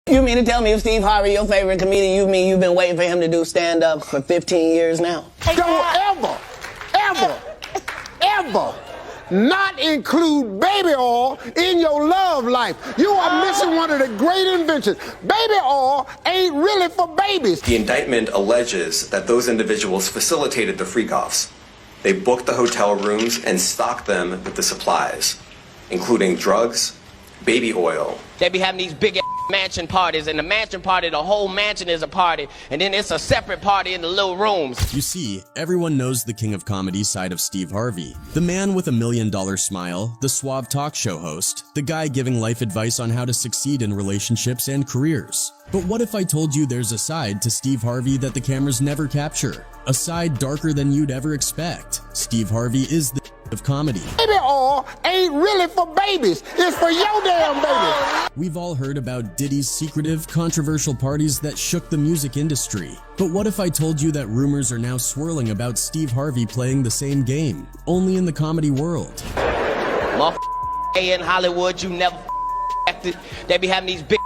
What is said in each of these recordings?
You mean to tell me if Steve Harvey, your favorite comedian, you mean you've been waiting for him to do stand-up for 15 years now? Don't ever not include baby oil in your love life. You are missing one of the great inventions. Baby oil ain't really for babies. The indictment alleges that those individuals facilitated the freak-offs. They booked the hotel rooms and stocked them with the supplies, including drugs, baby oil. They be having these big mansion parties, and the mansion party, the whole mansion is a party, and then it's a separate party in the little rooms. You see, everyone knows the king of comedy side of Steve Harvey. The man with $1 million smile, the suave talk show host, the guy giving life advice on how to succeed in relationships and careers. But what if I told you there's a side to Steve Harvey that the cameras never capture? A side darker than you'd ever expect. Steve Harvey is the of comedy. Baby oil ain't really for babies. It's for your damn baby. We've all heard about Diddy's secretive, controversial parties that shook the music industry. But what if I told you that rumors are now swirling about Steve Harvey playing the same game, only in the comedy world? In Hollywood, you never acted. They be having these big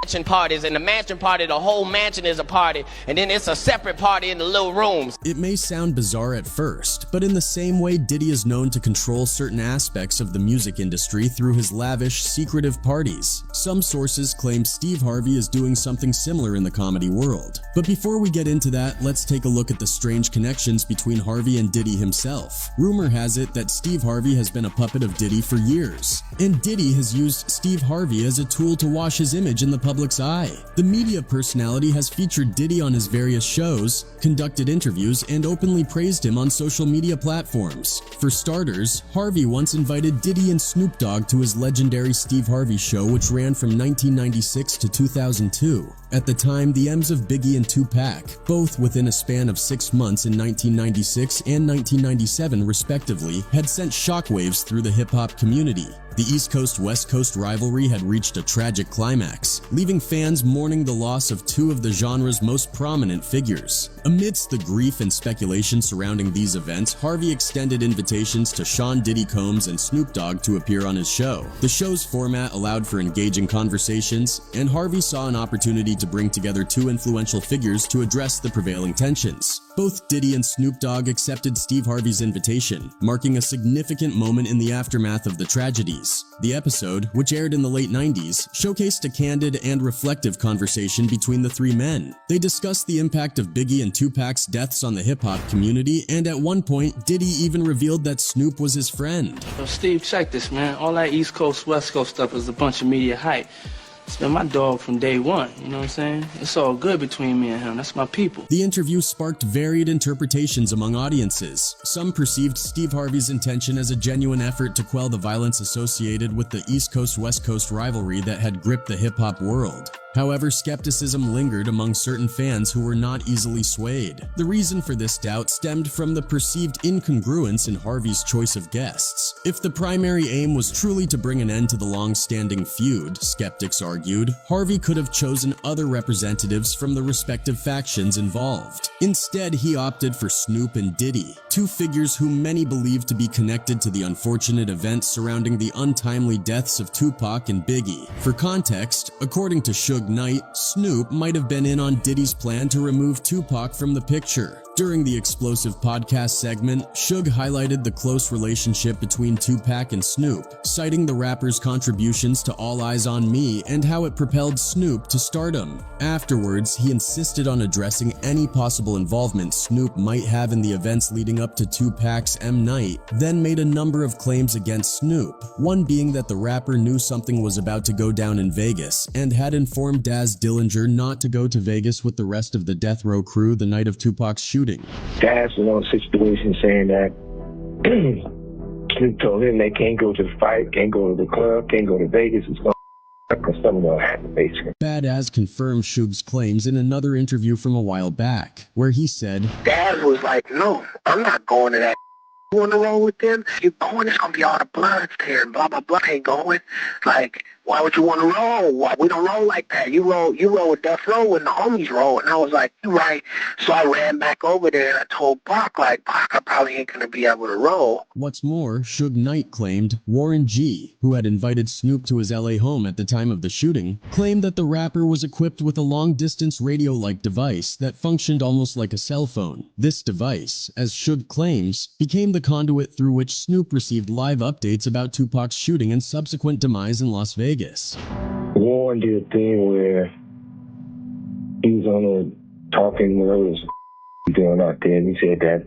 mansion parties, and the mansion party, the whole mansion is a party, and then it's a separate party in the little rooms. It may sound bizarre at first, but in the same way Diddy is known to control certain aspects of the music industry through his lavish, secretive parties, some sources claim Steve Harvey is doing something similar in the comedy world. But before we get into that, let's take a look at the strange connections between Harvey and Diddy himself. Rumor has it that Steve Harvey has been a puppet of Diddy for years, and Diddy has used Steve Harvey as a tool to wash his image in the public's eye. The media personality has featured Diddy on his various shows, conducted interviews, and openly praised him on social media platforms. For starters, Harvey once invited Diddy and Snoop Dogg to his legendary Steve Harvey show, which ran from 1996 to 2002. At the time, the M's of Biggie and Tupac, both within a span of 6 months in 1996 and 1997 respectively, had sent shockwaves through the hip-hop community. The East Coast-West Coast rivalry had reached a tragic climax, leaving fans mourning the loss of two of the genre's most prominent figures. Amidst the grief and speculation surrounding these events, Harvey extended invitations to Sean Diddy Combs and Snoop Dogg to appear on his show. The show's format allowed for engaging conversations, and Harvey saw an opportunity to bring together two influential figures to address the prevailing tensions. Both Diddy and Snoop Dogg accepted Steve Harvey's invitation, marking a significant moment in the aftermath of the tragedies. The episode, which aired in the late 90s, showcased a candid and reflective conversation between the three men. They discussed the impact of Biggie and Tupac's deaths on the hip-hop community, and at one point, Diddy even revealed that Snoop was his friend. Yo, Steve, check this, man. All that East Coast, West Coast stuff is a bunch of media hype. It's been my dog from day one, you know what I'm saying? It's all good between me and him. That's my people. The interview sparked varied interpretations among audiences. Some perceived Steve Harvey's intention as a genuine effort to quell the violence associated with the East Coast-West Coast rivalry that had gripped the hip-hop world. However, skepticism lingered among certain fans who were not easily swayed. The reason for this doubt stemmed from the perceived incongruence in Harvey's choice of guests. If the primary aim was truly to bring an end to the long-standing feud, skeptics argued, Harvey could have chosen other representatives from the respective factions involved. Instead, he opted for Snoop and Diddy, two figures whom many believe to be connected to the unfortunate events surrounding the untimely deaths of Tupac and Biggie. For context, according to Suge Knight, Snoop might have been in on Diddy's plan to remove Tupac from the picture. During the explosive podcast segment, Suge highlighted the close relationship between Tupac and Snoop, citing the rapper's contributions to All Eyes on Me and how it propelled Snoop to stardom. Afterwards, he insisted on addressing any possible involvement Snoop might have in the events leading up to Tupac's M Night, then made a number of claims against Snoop, one being that the rapper knew something was about to go down in Vegas and had informed Daz Dillinger not to go to Vegas with the rest of the death row crew the night of Tupac's shooting. Daz was on a situation saying that Snoop told him they can't go to the fight, can't go to the club, can't go to Vegas. It's going to because something will happen, basically. Badass confirmed Suge's claims in another interview from a while back, where he said, Daz was like, no, I'm not going to that. You on the road with them? You going, it's going to be all the blood there and blah, blah, blah. Ain't going. Like, why would you want to roll? Why? We don't roll like that. You roll with Death Row and the homies roll. And I was like, you're right. So I ran back over there and I told Pac, like, Pac, I probably ain't going to be able to roll. What's more, Suge Knight claimed Warren G., who had invited Snoop to his LA home at the time of the shooting, claimed that the rapper was equipped with a long-distance radio-like device that functioned almost like a cell phone. This device, as Suge claims, became the conduit through which Snoop received live updates about Tupac's shooting and subsequent demise in Las Vegas. Warren did a thing where he was on a talking where it was doing out there, and he said that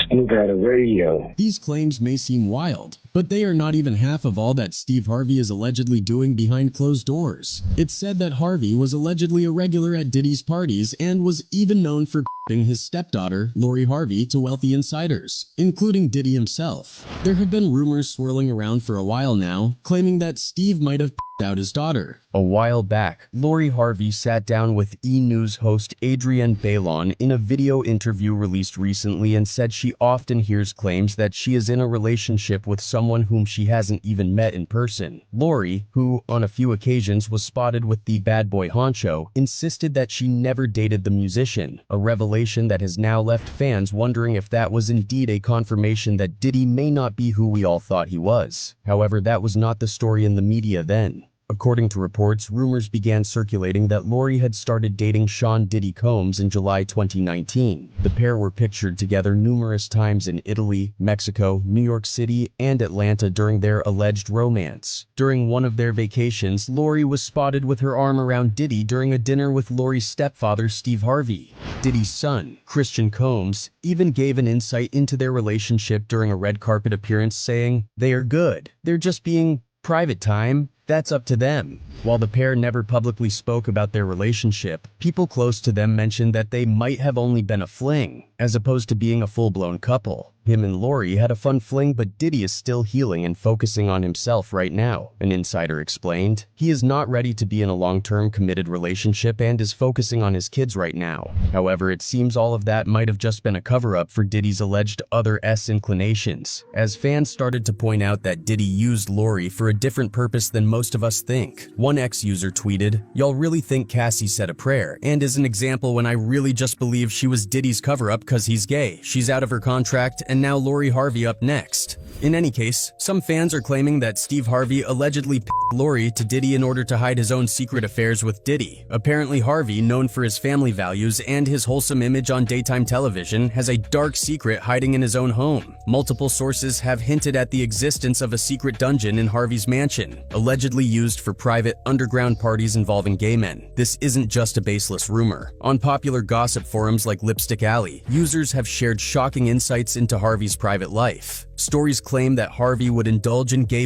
Snoop had a radio. These claims may seem wild, but they are not even half of all that Steve Harvey is allegedly doing behind closed doors. It's said that Harvey was allegedly a regular at Diddy's parties and was even known for his stepdaughter, Lori Harvey, to wealthy insiders, including Diddy himself. There have been rumors swirling around for a while now, claiming that Steve might have out his daughter. A while back, Lori Harvey sat down with E! News host Adrienne Bailon in a video interview released recently and said she often hears claims that she is in a relationship with someone whom she hasn't even met in person. Lori, who on a few occasions was spotted with the bad boy honcho, insisted that she never dated the musician, a revelation that has now left fans wondering if that was indeed a confirmation that Diddy may not be who we all thought he was. However, that was not the story in the media then. According to reports, rumors began circulating that Lori had started dating Sean Diddy Combs in July 2019. The pair were pictured together numerous times in Italy, Mexico, New York City, and Atlanta during their alleged romance. During one of their vacations, Lori was spotted with her arm around Diddy during a dinner with Lori's stepfather, Steve Harvey. Diddy's son, Christian Combs, even gave an insight into their relationship during a red carpet appearance, saying, "They are good. They're just being private time. That's up to them." While the pair never publicly spoke about their relationship, people close to them mentioned that they might have only been a fling, as opposed to being a full-blown couple. Him and Lori had a fun fling, but Diddy is still healing and focusing on himself right now, an insider explained. He is not ready to be in a long-term committed relationship and is focusing on his kids right now. However, it seems all of that might have just been a cover-up for Diddy's alleged other inclinations, as fans started to point out that Diddy used Lori for a different purpose than most of us think. One ex-user tweeted, "Y'all really think Cassie said a prayer, and is an example when I really just believe she was Diddy's cover-up cause he's gay. She's out of her contract, and now Lori Harvey up next." In any case, some fans are claiming that Steve Harvey allegedly picked Lori to Diddy in order to hide his own secret affairs with Diddy. Apparently Harvey, known for his family values and his wholesome image on daytime television, has a dark secret hiding in his own home. Multiple sources have hinted at the existence of a secret dungeon in Harvey's mansion, allegedly used for private underground parties involving gay men. This isn't just a baseless rumor. On popular gossip forums like Lipstick Alley, users have shared shocking insights into Harvey's private life. Stories claim that Harvey would indulge in gay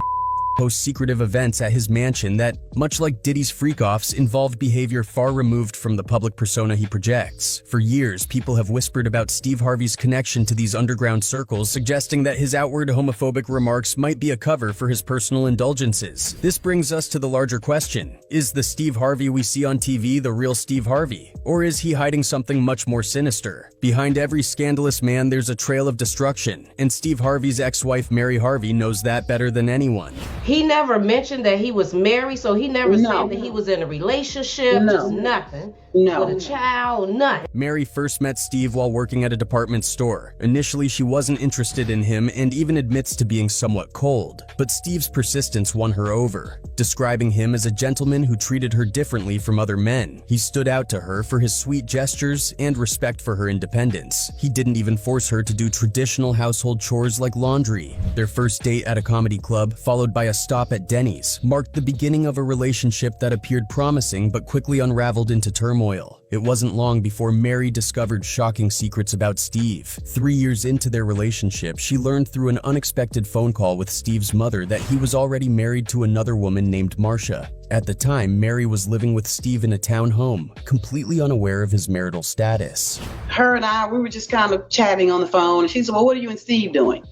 host secretive events at his mansion that, much like Diddy's freak-offs, involved behavior far removed from the public persona he projects. For years, people have whispered about Steve Harvey's connection to these underground circles, suggesting that his outward homophobic remarks might be a cover for his personal indulgences. This brings us to the larger question: is the Steve Harvey we see on TV the real Steve Harvey? Or is he hiding something much more sinister? Behind every scandalous man, there's a trail of destruction, and Steve Harvey's ex-wife Mary Harvey knows that better than anyone. He never mentioned that he was married, so he never said that he was in a relationship, just nothing. With a child, nothing. Mary first met Steve while working at a department store. Initially, she wasn't interested in him and even admits to being somewhat cold. But Steve's persistence won her over, describing him as a gentleman who treated her differently from other men. He stood out to her for his sweet gestures and respect for her independence. He didn't even force her to do traditional household chores like laundry. Their first date at a comedy club, followed by a stop at Denny's, marked the beginning of a relationship that appeared promising but quickly unraveled into turmoil. It wasn't long before Mary discovered shocking secrets about Steve. 3 years into their relationship, she learned through an unexpected phone call with Steve's mother that he was already married to another woman named Marcia. At the time, Mary was living with Steve in a town home, completely unaware of his marital status. Her and I, we were just kind of chatting on the phone, and she said, "Well, what are you and Steve doing?"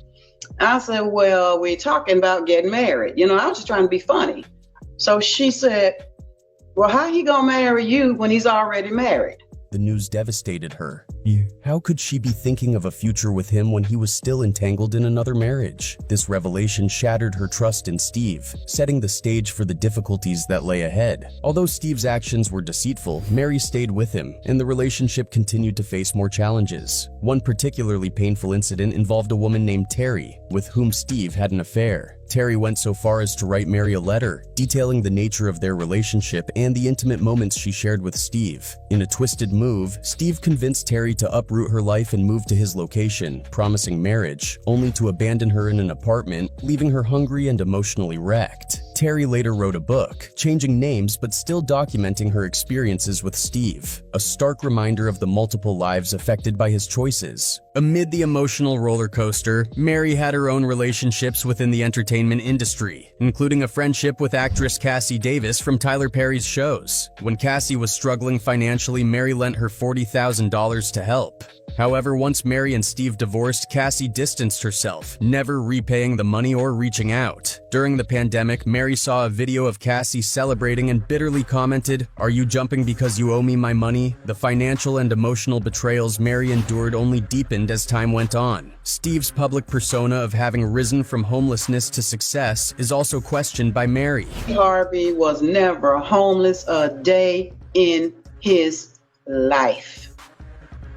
I said, "Well, we're talking about getting married." I was just trying to be funny. So she said, "Well, how he gonna marry you when he's already married?" The news devastated her, How could she be thinking of a future with him when he was still entangled in another marriage? This revelation shattered her trust in Steve, setting the stage for the difficulties that lay ahead. Although Steve's actions were deceitful, Mary stayed with him, and the relationship continued to face more challenges. One particularly painful incident involved a woman named Terry, with whom Steve had an affair. Terry went so far as to write Mary a letter, detailing the nature of their relationship and the intimate moments she shared with Steve. In a twisted move, Steve convinced Terry to uproot her life and move to his location, promising marriage, only to abandon her in an apartment, leaving her hungry and emotionally wrecked. Terry later wrote a book, changing names but still documenting her experiences with Steve, a stark reminder of the multiple lives affected by his choices. Amid the emotional roller coaster, Mary had her own relationships within the entertainment industry, including a friendship with actress Cassie Davis from Tyler Perry's shows. When Cassie was struggling financially, Mary lent her $40,000 to help. However, once Mary and Steve divorced, Cassie distanced herself, never repaying the money or reaching out. During the pandemic, Mary saw a video of Cassie celebrating and bitterly commented, "Are you jumping because you owe me my money?" The financial and emotional betrayals Mary endured only deepened as time went on. Steve's public persona of having risen from homelessness to success is also questioned by Mary. Harvey was never homeless a day in his life.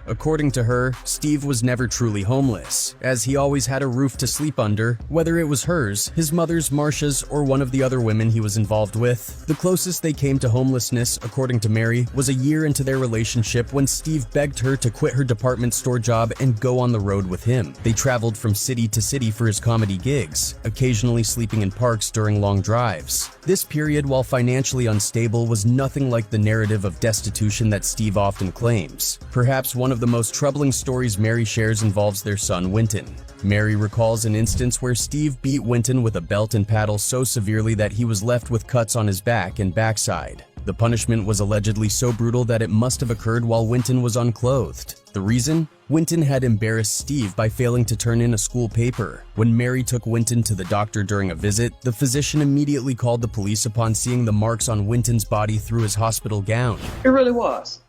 According to her, Steve was never truly homeless, as he always had a roof to sleep under, whether it was hers, his mother's, Marcia's, or one of the other women he was involved with. The closest they came to homelessness, according to Mary, was a year into their relationship when Steve begged her to quit her department store job and go on the road with him. They traveled from city to city for his comedy gigs, occasionally sleeping in parks during long drives. This period, while financially unstable, was nothing like the narrative of destitution that Steve often claims. Perhaps one of the most troubling stories Mary shares involves their son, Winton. Mary recalls an instance where Steve beat Winton with a belt and paddle so severely that he was left with cuts on his back and backside. The punishment was allegedly so brutal that it must have occurred while Winton was unclothed. The reason? Winton had embarrassed Steve by failing to turn in a school paper. When Mary took Winton to the doctor during a visit, the physician immediately called the police upon seeing the marks on Winton's body through his hospital gown. It really was.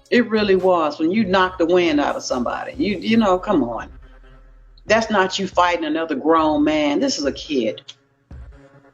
It really was. When you knock the wind out of somebody, you know, come on. That's not you fighting another grown man. This is a kid.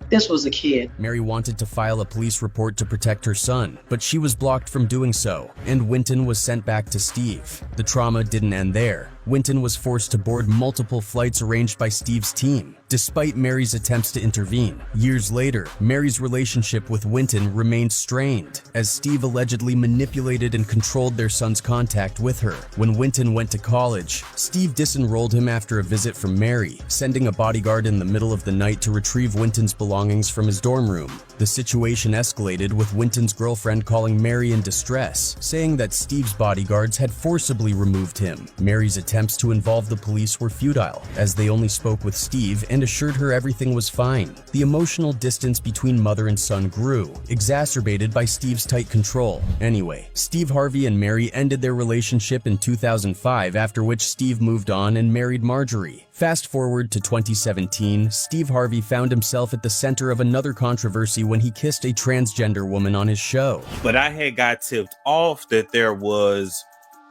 This was a kid. Mary wanted to file a police report to protect her son, but she was blocked from doing so, and Winton was sent back to Steve. The trauma didn't end there. Winton was forced to board multiple flights arranged by Steve's team, despite Mary's attempts to intervene. Years later, Mary's relationship with Winton remained strained, as Steve allegedly manipulated and controlled their son's contact with her. When Winton went to college, Steve disenrolled him after a visit from Mary, sending a bodyguard in the middle of the night to retrieve Winton's belongings from his dorm room. The situation escalated with Winton's girlfriend calling Mary in distress, saying that Steve's bodyguards had forcibly removed him. Mary's attempts to involve the police were futile, as they only spoke with Steve and assured her everything was fine. The emotional distance between mother and son grew, exacerbated by Steve's tight control. Anyway, Steve Harvey and Mary ended their relationship in 2005, after which Steve moved on and married Marjorie. Fast forward to 2017, Steve Harvey found himself at the center of another controversy when he kissed a transgender woman on his show. But I had got tipped off that there was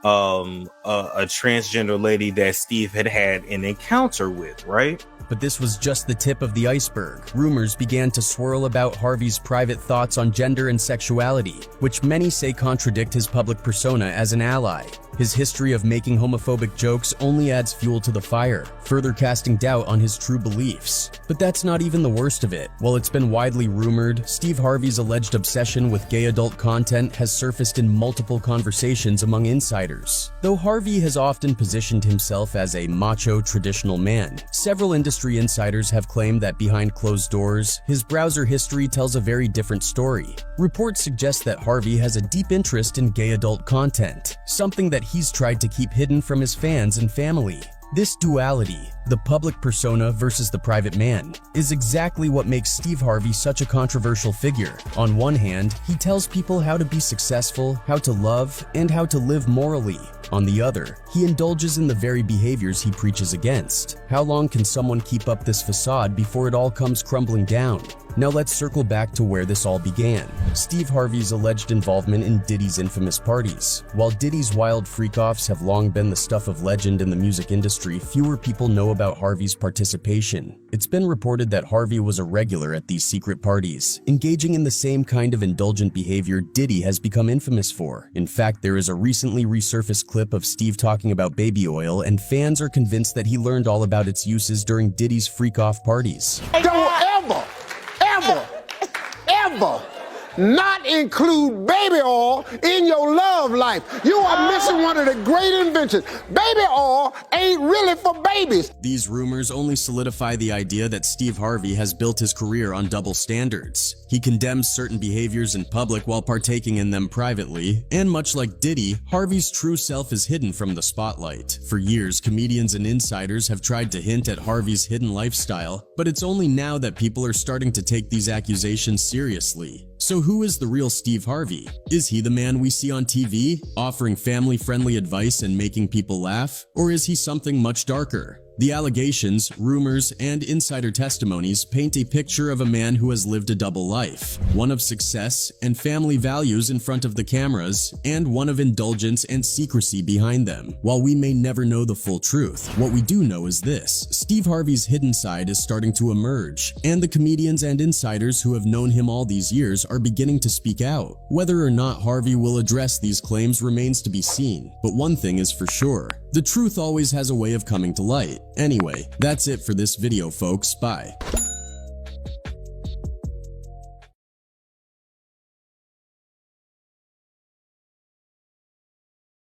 a transgender lady that Steve had an encounter with, right? But this was just the tip of the iceberg. Rumors began to swirl about Harvey's private thoughts on gender and sexuality, which many say contradict his public persona as an ally. His history of making homophobic jokes only adds fuel to the fire, further casting doubt on his true beliefs. But that's not even the worst of it. While it's been widely rumored, Steve Harvey's alleged obsession with gay adult content has surfaced in multiple conversations among insiders. Though Harvey has often positioned himself as a macho traditional man, several industry insiders have claimed that behind closed doors, his browser history tells a very different story. Reports suggest that Harvey has a deep interest in gay adult content, something that he's tried to keep hidden from his fans and family. This duality, the public persona versus the private man, is exactly what makes Steve Harvey such a controversial figure. On one hand, he tells people how to be successful, how to love, and how to live morally. On the other, he indulges in the very behaviors he preaches against. How long can someone keep up this facade before it all comes crumbling down? Now let's circle back to where this all began. Steve Harvey's alleged involvement in Diddy's infamous parties. While Diddy's wild freak-offs have long been the stuff of legend in the music industry, fewer people know about Harvey's participation. It's been reported that Harvey was a regular at these secret parties, engaging in the same kind of indulgent behavior Diddy has become infamous for. In fact, there is a recently resurfaced clip of Steve talking about baby oil, and fans are convinced that he learned all about its uses during Diddy's freak-off parties. Don't ever not include baby oil in your love life. You are missing one of the great inventions. Baby oil ain't really for babies. These rumors only solidify the idea that Steve Harvey has built his career on double standards. He condemns certain behaviors in public while partaking in them privately, and much like Diddy, Harvey's true self is hidden from the spotlight. For years, comedians and insiders have tried to hint at Harvey's hidden lifestyle, but it's only now that people are starting to take these accusations seriously. So who is the real Steve Harvey? Is he the man we see on TV, offering family-friendly advice and making people laugh? Or is he something much darker? The allegations, rumors, and insider testimonies paint a picture of a man who has lived a double life, one of success and family values in front of the cameras, and one of indulgence and secrecy behind them. While we may never know the full truth, what we do know is this: Steve Harvey's hidden side is starting to emerge, and the comedians and insiders who have known him all these years are beginning to speak out. Whether or not Harvey will address these claims remains to be seen, but one thing is for sure: the truth always has a way of coming to light. Anyway, that's it for this video, folks. Bye.